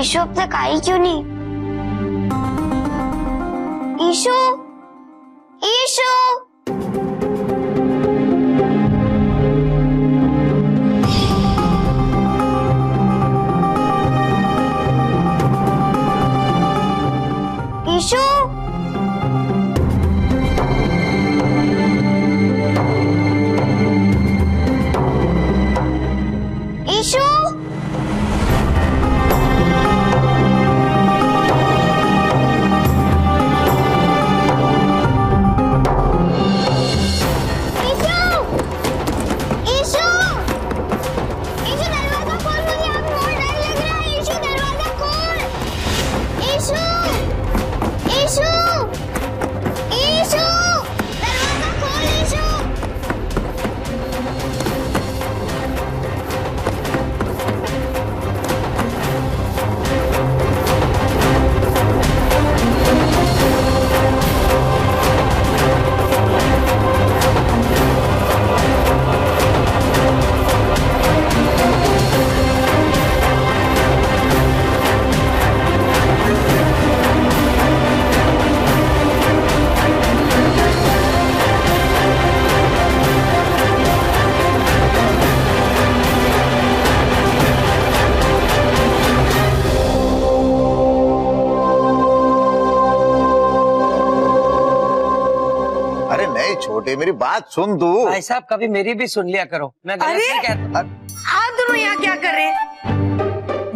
Issue अब तक आई क्यों नहीं? ईशु, ईशु। ईशु, ईशु। छोटे मेरी बात सुन तू। भाई साहब कभी मेरी भी सुन लिया करो, मैं गलत नहीं कहता। आप दोनों यहाँ क्या कर रहे हैं?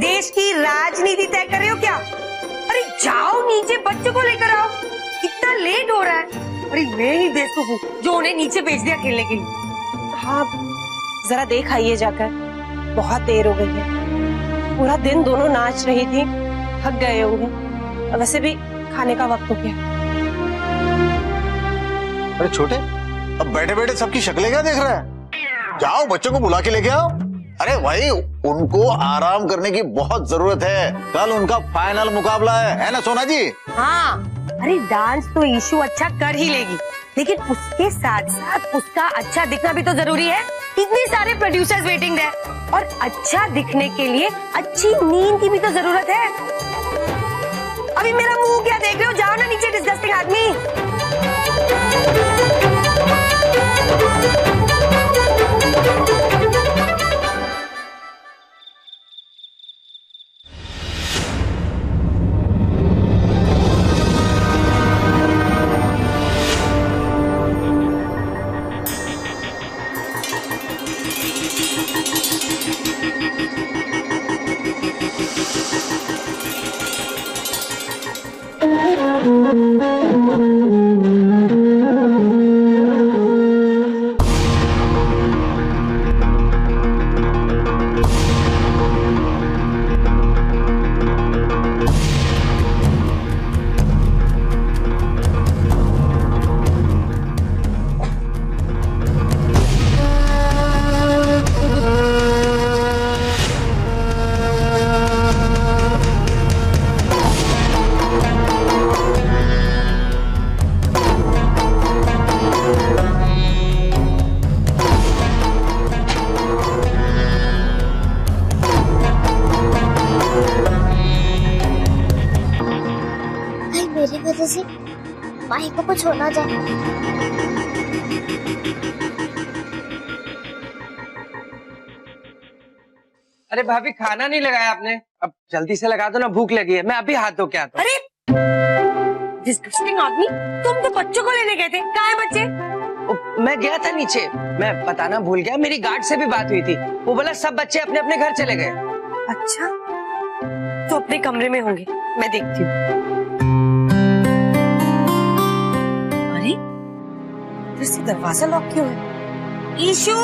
देश की राजनीति तय कर रहे हो क्या? अरे जाओ नीचे बच्चों को लेकर आओ, कितना लेट हो रहा है। अरे मैं ही बेवकूफ हूँ जो उन्हें नीचे भेज दिया खेलने के लिए। हाँ जरा देख आइए जाकर, बहुत देर हो गई है। पूरा दिन दोनों नाच रही थी, थक गए होंगे। वैसे भी खाने का वक्त हो गया। अरे छोटे, अब बैठे बैठे सबकी शक्लें क्या देख रहा है? जाओ बच्चों को बुला के लेके आओ। अरे भाई उनको आराम करने की बहुत जरूरत है, कल उनका फाइनल मुकाबला है ना सोना जी? हाँ, अरे डांस तो ईशु अच्छा कर ही लेगी, लेकिन उसके साथ साथ उसका अच्छा दिखना भी तो जरूरी है। इतने सारे प्रोड्यूसर्स वेटिंग है और अच्छा दिखने के लिए अच्छी नींद की भी तो जरूरत है। अभी मेरा मुंह क्या देख रहे हो? जाओ ना नीचे डिस्गस्टिंग आदमी। मेरी वजह से माही को कुछ होना जाए। अरे भाभी खाना नहीं लगाया आपने, अब जल्दी से लगा दो ना, भूख लगी है। मैं अभी हाथ धो के आता हूँ। अरे डिस्गस्टिंग आदमी, तुम तो बच्चों को लेने गए थे, कहाँ है बच्चे? मैं गया था नीचे, मैं बताना भूल गया। मेरी गार्ड से भी बात हुई थी, वो बोला सब बच्चे अपने अपने घर चले गए। अच्छा, तो अपने कमरे में होंगे, मैं देखती हूँ। अरे इधर से दरवाजा लॉक क्यों है? ईशु,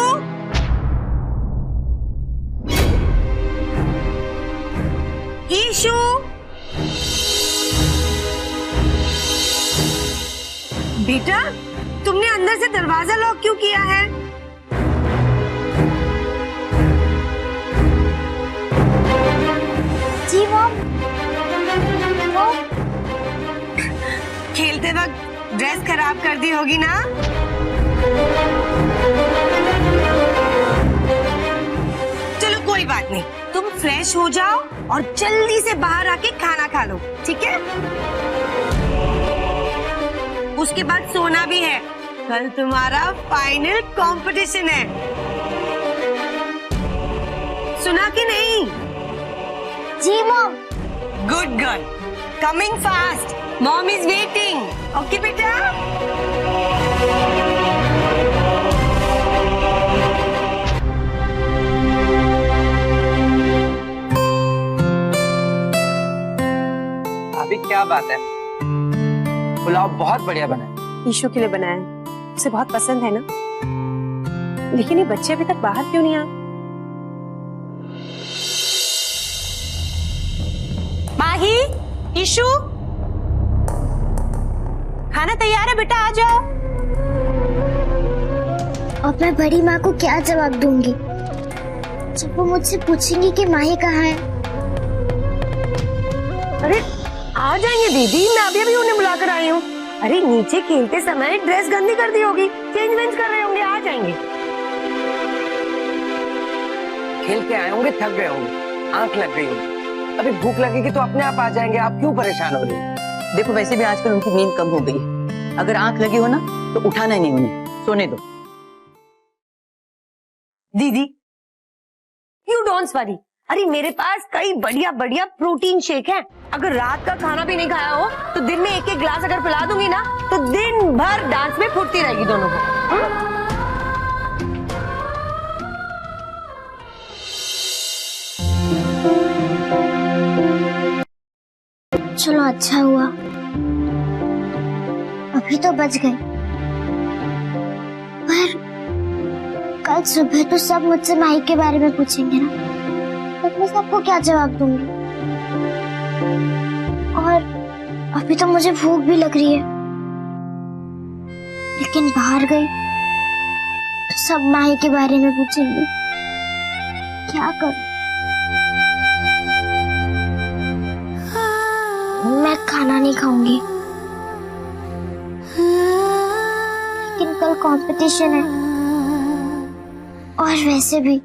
ईशु, बेटा तुमने अंदर से दरवाजा लॉक क्यों किया है? जी मॉम, खेलते वक्त ड्रेस खराब कर दी होगी ना? चलो कोई बात नहीं, तुम फ्रेश हो जाओ और जल्दी से बाहर आके खाना खा लो, ठीक है? उसके बाद सोना भी है, कल तुम्हारा फाइनल कंपटीशन है, सुना कि नहीं? जी mom. Good girl, coming fast, mom is waiting. Okay बेटा। अभी क्या बात है, पुलाव बहुत बढ़िया बना है। ईशु के लिए बनाया है, उसे बहुत पसंद है ना। लेकिन ये बच्चे अभी तक बाहर क्यों नहीं आए? माही, ईशु, खाना तैयार है बेटा, आ जाओ। अब मैं बड़ी माँ को क्या जवाब दूंगी जब वो मुझसे पूछेंगी कि माही कहाँ है? अरे आ जाएंगे दीदी, मैं अभी अभी उन्हें बुलाकर आई हूँ। अरे नीचे खेलते समय ड्रेस गंदी कर दी होगी, चेंज वेंज कर रहे होंगे, आ जाएंगे। खेल के आए होंगे, थक गए होंगे, आंख लग गई होगी, अभी भूख लगेगी तो अपने आप आ जाएंगे, आप क्यों परेशान हो रही हैं? देखो वैसे भी आजकल उनकी नींद कम हो गई है, अगर आंख लगी हो ना तो उठाना ही नहीं उन्हें, सोने दो। दीदी यू डोंट वरी, अरे मेरे पास कई बढ़िया बढ़िया प्रोटीन शेक है। अगर रात का खाना भी नहीं खाया हो तो दिन में एक एक ग्लास अगर पिला दूंगी ना तो दिन भर डांस में फुर्ती रहेगी दोनों को। चलो अच्छा हुआ, अभी तो बच गए, पर कल सुबह तो सब मुझसे माही के बारे में पूछेंगे ना, तो मैं सबको क्या जवाब दूंगी? और अभी तो मुझे भूख भी लग रही है, लेकिन बाहर गई तो सब माही के बारे में पूछेंगे, क्या करूं? मैं खाना नहीं खाऊंगी, लेकिन कल कंपटीशन है, और वैसे भी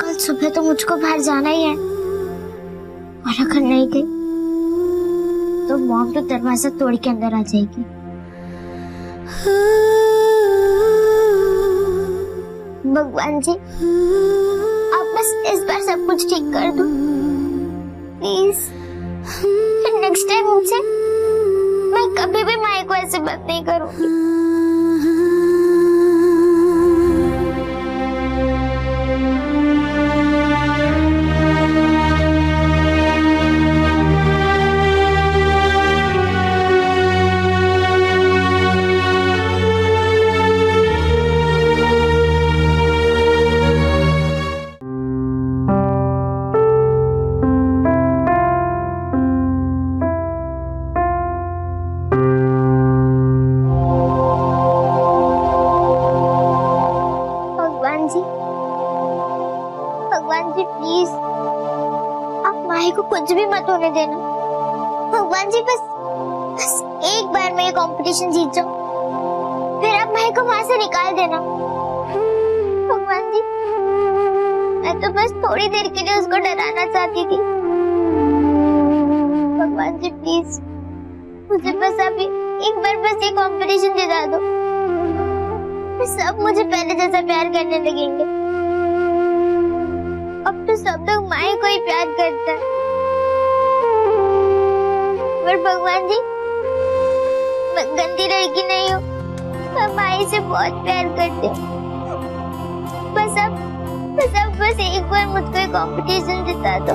कल सुबह तो मुझको बाहर जाना ही है, और अगर नहीं गई तो मॉम तो दरवाजा तोड़ के अंदर आ जाएगी। भगवान जी, आप बस इस बार सब कुछ ठीक कर दो प्लीज। नेक्स्ट टाइम मुझसे मैं कभी भी माई को ऐसे बात नहीं करूंगी। भगवान जी प्लीज, आप माही को कुछ भी मत होने देना। भगवान जी बस एक बार मैं ये कंपटीशन जीत जाऊं, फिर आप माही को वहां से निकाल देना। भगवान जी, मैं तो बस थोड़ी देर के लिए उसको डराना चाहती थी। भगवान जी प्लीज, मुझे बस अभी एक बार बस ये कंपटीशन जिता दो, फिर सब मुझे पहले जैसा प्यार करने लगेंगे। अब तो सब लोग माही को ही प्यार करते हैं, पर भगवान जी मैं गंदी लड़की नहीं हूँ, मैं माही से बहुत प्यार करती हूँ। बस एक बार मुझको ये कंपटीशन जिता दो।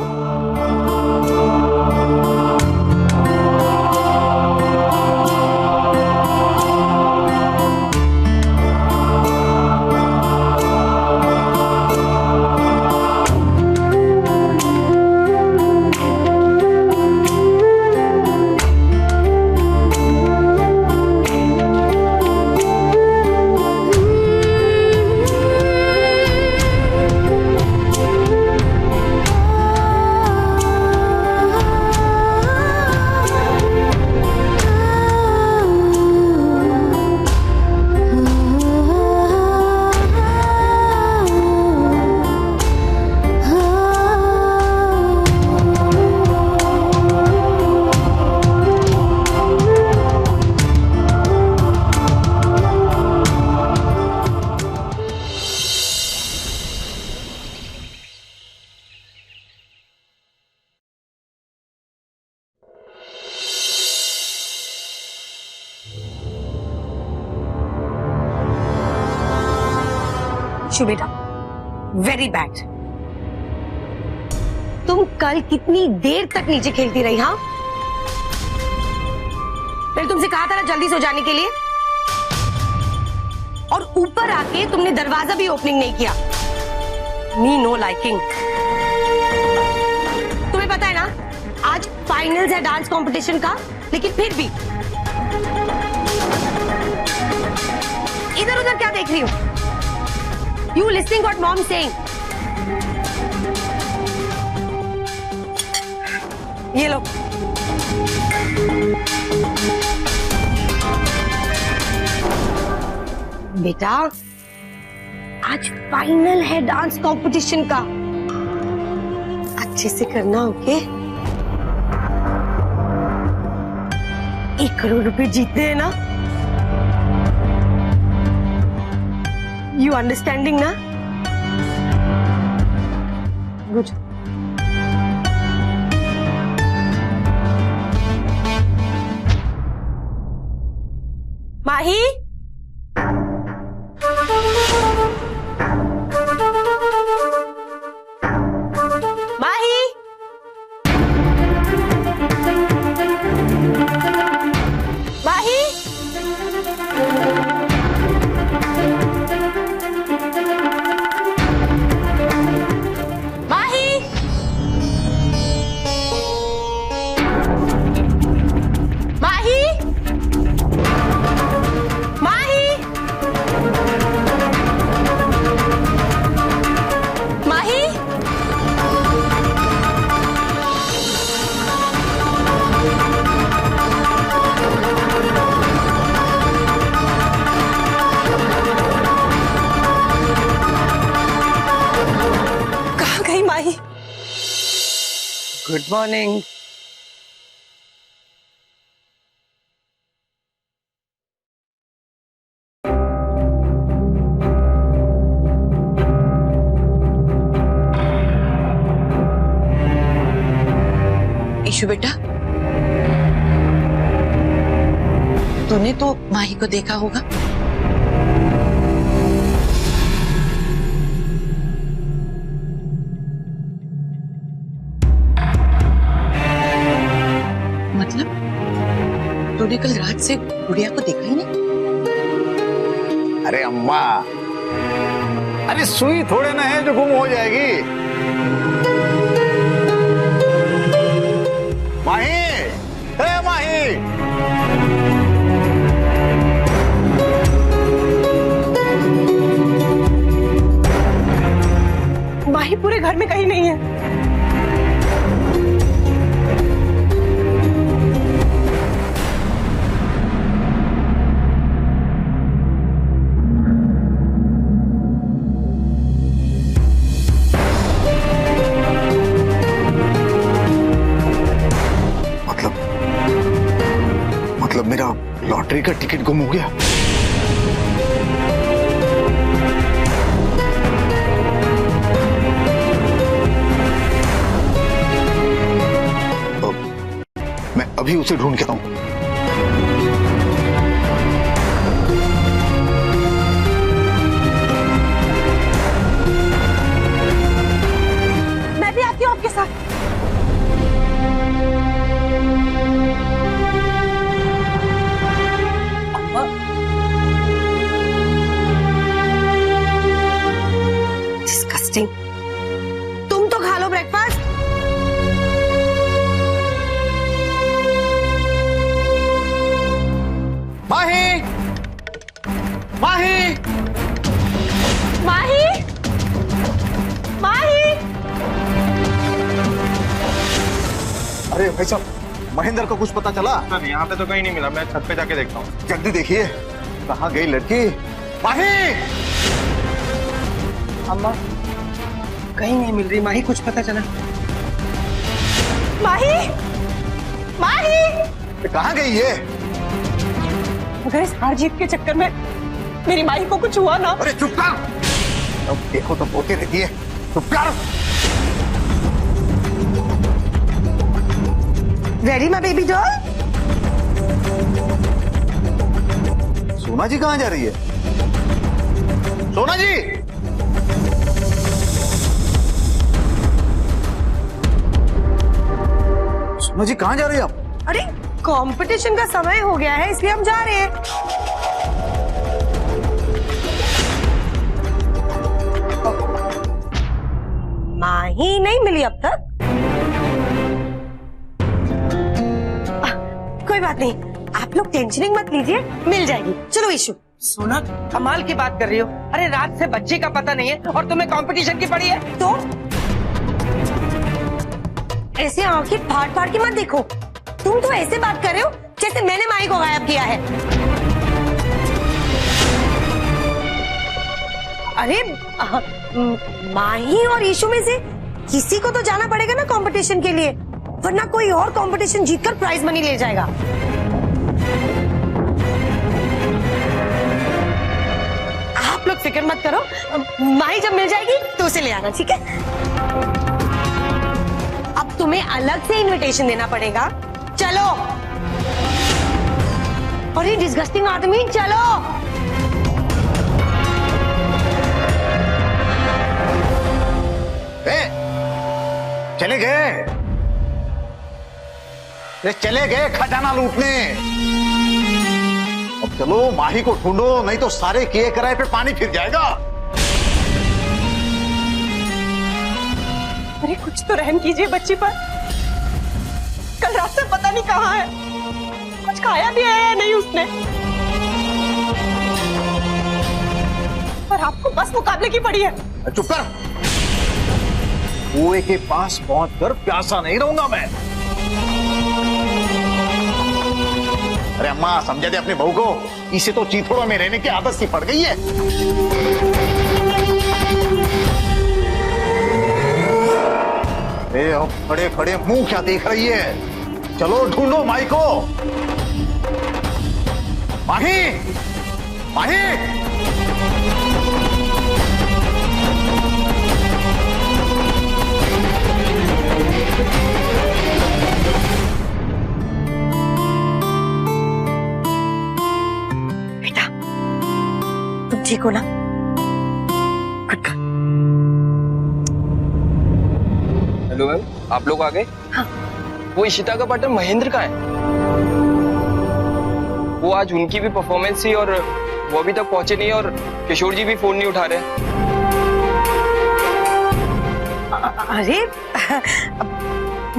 इशू बेटा, वेरी बैड। तुम कल कितनी देर तक नीचे खेलती रही? हाँ, मैंने तुमसे कहा था ना जल्दी सो जाने के लिए, और ऊपर आके तुमने दरवाजा भी ओपनिंग नहीं किया। Me know liking. तुम्हें पता है ना आज फाइनल्स है डांस कंपटीशन का, लेकिन फिर भी इधर उधर क्या देख रही हो? You listening what mom saying? ये लो। बेटा आज फाइनल है डांस कंपटीशन का, अच्छे से करना, ओके? 1 करोड़ रुपए जीतते हैं ना? यू अंडरस्टैंडिंग ना? गुड। माही, माही, माही, माही, माही, माही, माही, कहाँ गई माही? Good morning. ईशु बेटा, तूने तो माही को देखा होगा। मतलब तूने कल रात से गुड़िया को देखा ही नहीं? अरे अम्मा, अरे सुई थोड़े ना है जो गुम हो जाएगी। माही, हे माही, माही पूरे घर में कहीं नहीं है। मतलब मेरा लॉटरी का टिकट गुम हो गया। मैं अभी उसे ढूंढ के आता हूं। मैं भी आती हूँ आपके साथ। डिस्गस्टिंग। तुम तो खा लो ब्रेकफास्ट। माही, माही, माही, माही, अरे भाई साहब, महेंद्र को कुछ पता चला? सर यहाँ पे तो कहीं नहीं मिला, मैं छत पे जाके देखता हूँ। जल्दी देखिए, कहाँ गई लड़की? माही, अम्मा कहीं नहीं मिल रही माही, कुछ पता चला? माही, माही। कहाँ गई ये? अगर इस हार जीत के चक्कर में मेरी माही को कुछ हुआ ना। अरे चुप कर, अब देखो तो बोलती रहती है, चुप कर। Ready my baby doll? सोना जी कहाँ जा रही है? सोना जी, अम्मा जी कहाँ जा रही है आप? अरे कंपटीशन का समय हो गया है इसलिए हम जा रहे हैं। माही नहीं मिली अब तक। कोई बात नहीं, आप लोग टेंशनिंग मत लीजिए, मिल जाएगी। चलो ईशु। सोना कमाल की बात कर रही हो। अरे रात से बच्चे का पता नहीं है और तुम्हें कंपटीशन की पड़ी है। तो ऐसे आंखें फाड़ फाड़ के मत देखो। तुम तो ऐसे बात कर रहे हो जैसे मैंने माही को गायब किया है। अरे माही और ईशु में से किसी को तो जाना पड़ेगा ना कंपटीशन के लिए, वरना कोई और कंपटीशन जीतकर प्राइज मनी ले जाएगा। आप लोग फिक्र मत करो, माही जब मिल जाएगी तो उसे ले आना, ठीक है? अब तुम्हें अलग से इनविटेशन देना पड़ेगा। चलो। अरे डिस्गस्टिंग आदमी, चलो। चले गए, चले गए खजाना लूटने। अब चलो माही को ढूंढो, नहीं तो सारे किए कराए पे पानी फिर जाएगा। अरे कुछ तो रहम कीजिए बच्ची पर। कल रात से पता नहीं कहाँ है, कुछ खाया भी है या नहीं उसने। और आपको बस मुकाबले की पड़ी है। चुप कर, कुएं के पास पहुंचकर प्यासा नहीं रहूंगा मैं। अरे अम्मा समझा दे अपनी बहू को, इसे तो चिथड़ों में रहने की आदत सी पड़ गई है। अब खड़े खड़े मुंह क्या देख रही है? चलो ढूंढो माही को। माही, माही। बेटा तुम ठीक हो ना? गुड। हेलो मैम, आप लोग आ गए? हाँ। वो इशिता का पार्टनर महेंद्र का है। वो आज उनकी भी परफॉर्मेंस थी और वो अभी तक पहुंचे नहीं और किशोर जी भी फोन नहीं उठा रहे। अरे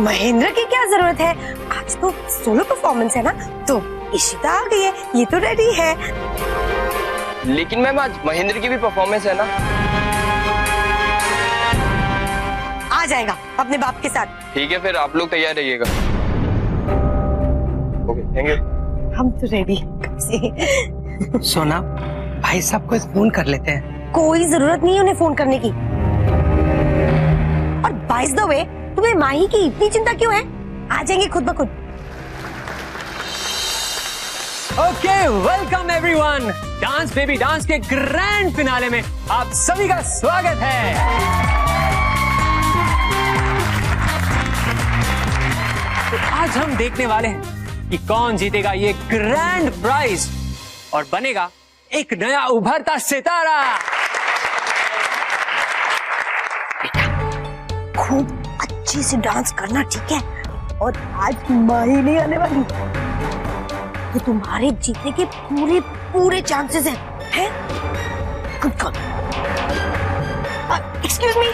महेंद्र की क्या जरूरत है, आज तो सोलो परफॉर्मेंस है ना, तो इशिता आ गई है, ये तो रेडी है। लेकिन मैम आज महेंद्र की भी परफॉर्मेंस है ना। आ जाएगा अपने बाप के साथ। ठीक है फिर आप लोग तैयार रहिएगा। Okay thank you. हम तो रेडी हैं। सोना भाई साहब को फोन कर लेते हैं। कोई जरूरत नहीं है उन्हें फोन करने की। और बाय द वे तुम्हें माही की इतनी चिंता क्यों है? आ जाएंगे खुद ब खुद। Okay welcome everyone, dance baby dance के ग्रैंड फिनाले में आप सभी का स्वागत है। तो आज हम देखने वाले हैं कि कौन जीतेगा ये ग्रैंड प्राइज और बनेगा एक नया उभरता सितारा। खूब अच्छे से डांस करना, ठीक है? और आज माही नहीं आने वाली, तो तुम्हारे जीतने के पूरे पूरे चांसेस हैं? Good God. Excuse me.